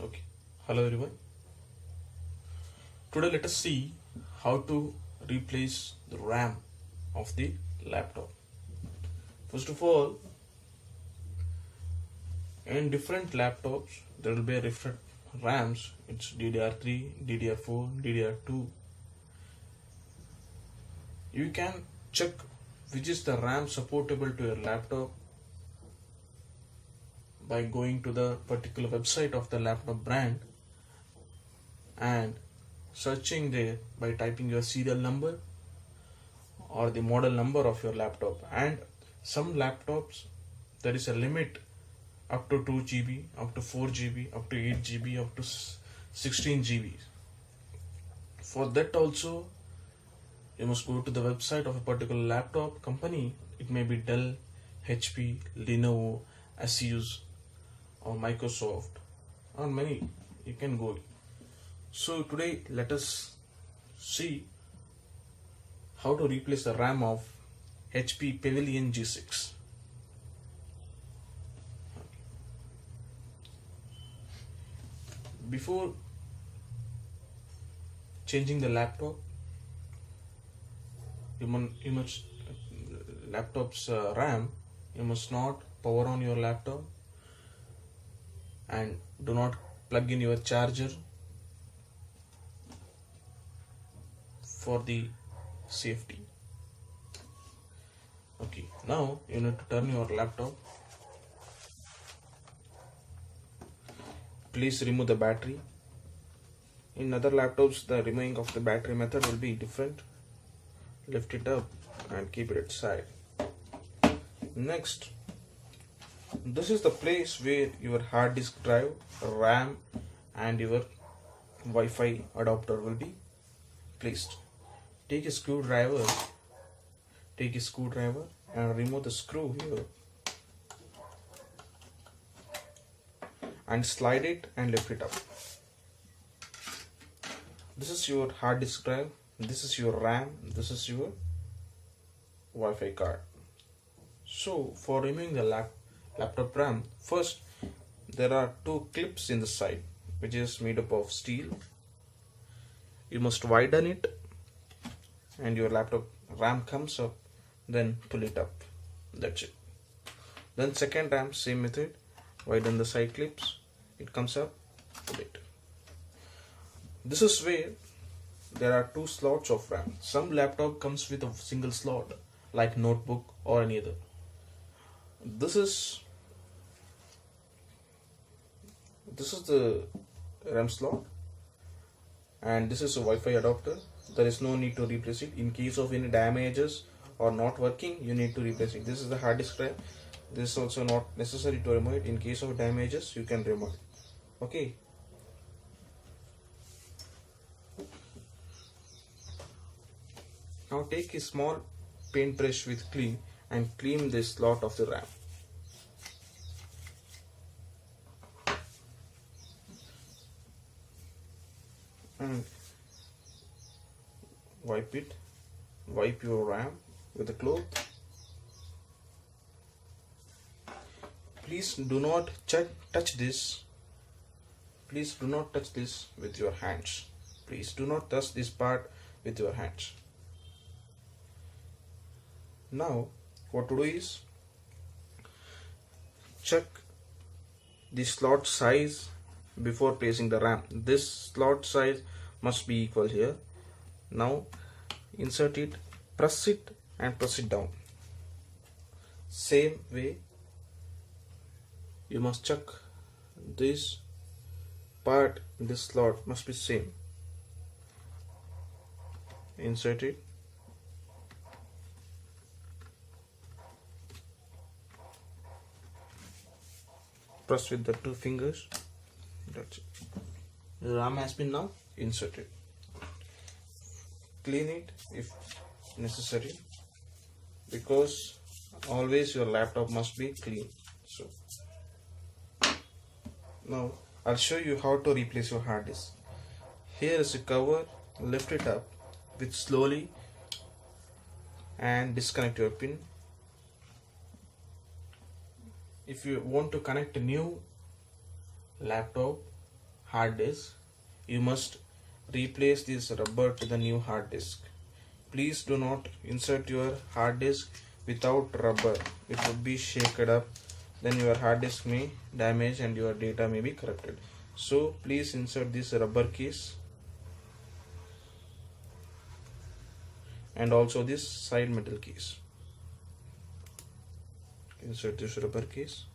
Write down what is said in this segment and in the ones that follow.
Okay, hello everyone. Today let us see how to replace the RAM of the laptop. First of all, in different laptops there will be different RAMs. It's DDR3, DDR4, DDR2. You can check which is the RAM supportable to your laptop by going to the particular website of the laptop brand and searching there by typing your serial number or the model number of your laptop. And some laptops there is a limit up to 2 GB, up to 4 GB, up to 8 GB, up to 16 GB. For that also you must go to the website of a particular laptop company. It may be Dell, HP, Lenovo, Asus or Microsoft or many. You can go. So today let us see how to replace the RAM of HP Pavilion G6. Before changing the laptop, you must laptop's RAM, you must not power on your laptop and do not plug in your charger for the safety. Okay, now you need to turn your laptop. Please remove the battery. In other laptops the removing of the battery method will be different. Lift it up and keep it aside. Next, this is the place where your hard disk drive, RAM and your Wi-Fi adapter will be placed. Take a screwdriver and remove the screw here and slide it and lift it up. This is your hard disk drive, this is your RAM, this is your Wi-Fi card. So for removing the laptop RAM, first there are two clips in the side which is made up of steel. You must widen it and your laptop RAM comes up, then pull it up. That's it. Then second RAM, same method, widen the side clips, it comes up, pull it. This is where there are two slots of RAM. Some laptop comes with a single slot like notebook or any other. This is the RAM slot and this is a Wi-Fi adapter. There is no need to replace it. In case of any damages or not working, you need to replace it. This is the hard disk drive. This is also not necessary to remove it. In case of damages, you can remove it. Okay. Now take a small paintbrush with clean and clean this slot of the RAM. And wipe your RAM with a cloth. Please do not touch this. Please do not touch this with your hands. Please do not touch this part with your hands. Now what to do is check the slot size before placing the RAM. This slot size must be equal here. Now insert it, press it and press it down. Same way you must check this part, this slot must be same. Insert it, press with the two fingers. That's it. The RAM has been now inserted. Clean it if necessary, because always your laptop must be clean. So now I'll show you how to replace your hard disk. Here is a cover. Lift it up with slowly and disconnect your pin. If you want to connect a new laptop hard disk, you must replace this rubber to the new hard disk. Please do not insert your hard disk without rubber. It would be shaken up, then your hard disk may damage and your data may be corrupted. So please insert this rubber case and also this side metal case. Insert this rubber case.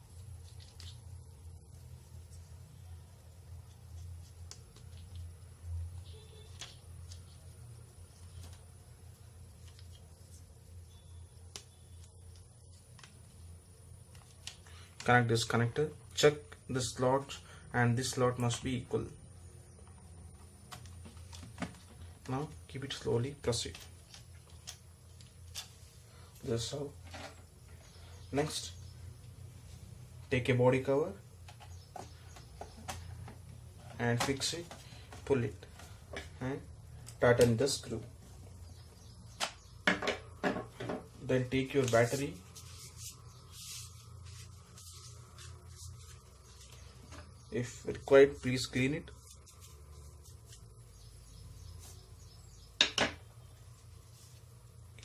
Connect this connector. Check the slot, and this slot must be equal. Now keep it slowly, proceed. This how. Next, take a body cover and fix it, pull it and tighten the screw. Then take your battery, if required please clean it.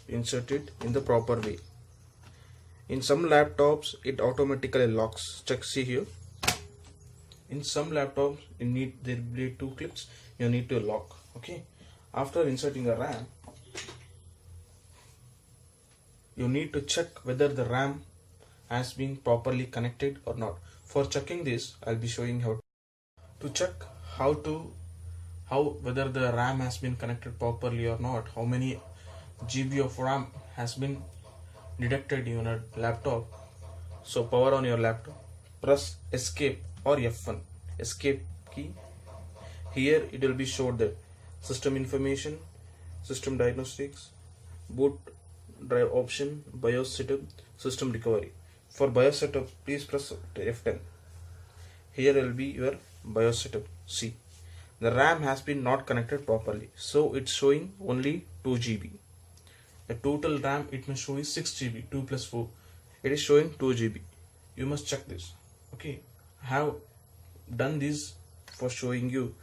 Insert it in the proper way. In some laptops it automatically locks. Check, see here. In some laptops there will be 2 clicks, you need to lock. Okay. After inserting a RAM, you need to check whether the RAM has been properly connected or not. For checking this, I'll be showing how to check whether the RAM has been connected properly or not. How many GB of RAM has been detected in your laptop. So power on your laptop, press escape or F1, escape key. Here it will be showed that system information, system diagnostics, boot drive option, BIOS setup, system recovery. For BIOS setup, please press F10. Here will be your BIOS setup. See, the RAM has been not connected properly, so it's showing only 2 GB. The total RAM it may show is 6 GB, 2 plus 4. It is showing 2 GB. You must check this. Okay, I have done this for showing you.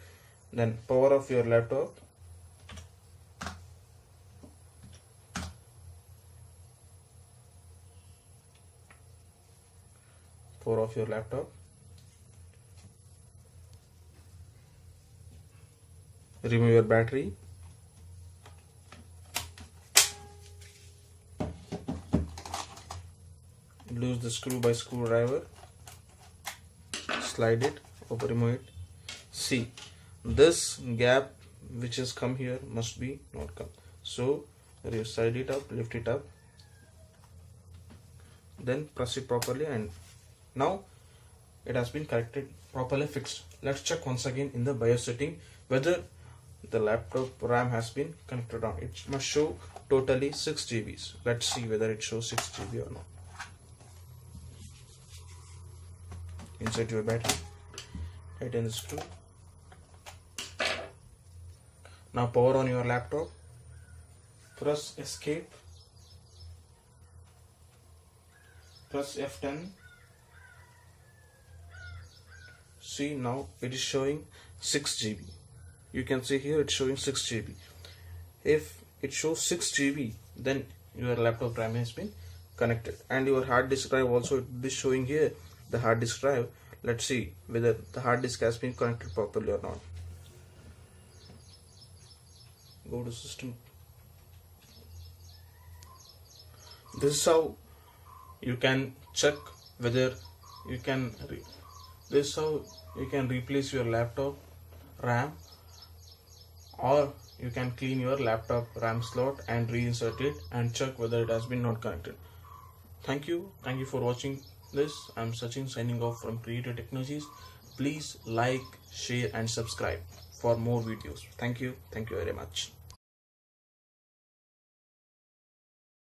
Then power off your laptop. Power off your laptop. Remove your battery. Loose the screw by screwdriver. Slide it, remove it. See, this gap which has come here must be not come. So you side it up, lift it up, then press it properly, and now it has been corrected, properly fixed. Let's check once again in the BIOS setting whether the laptop RAM has been connected on. It must show totally 6 GBs. Let's see whether it shows 6 GB or not. Insert your battery, tighten the screw. Now power on your laptop, press escape, press F10. See, now it is showing 6 GB. You can see here it's showing 6 GB. If it shows 6 GB, then your laptop RAM has been connected, and your hard disk drive also is showing here the hard disk drive. Let's see whether the hard disk has been connected properly or not. Go to system. This is how you can check whether you can this is how you can replace your laptop RAM, or you can clean your laptop RAM slot and reinsert it and check whether it has been not connected. Thank you for watching this. I'm Sachin signing off from Creative Technologies. Please like, share and subscribe for more videos. Thank you very much.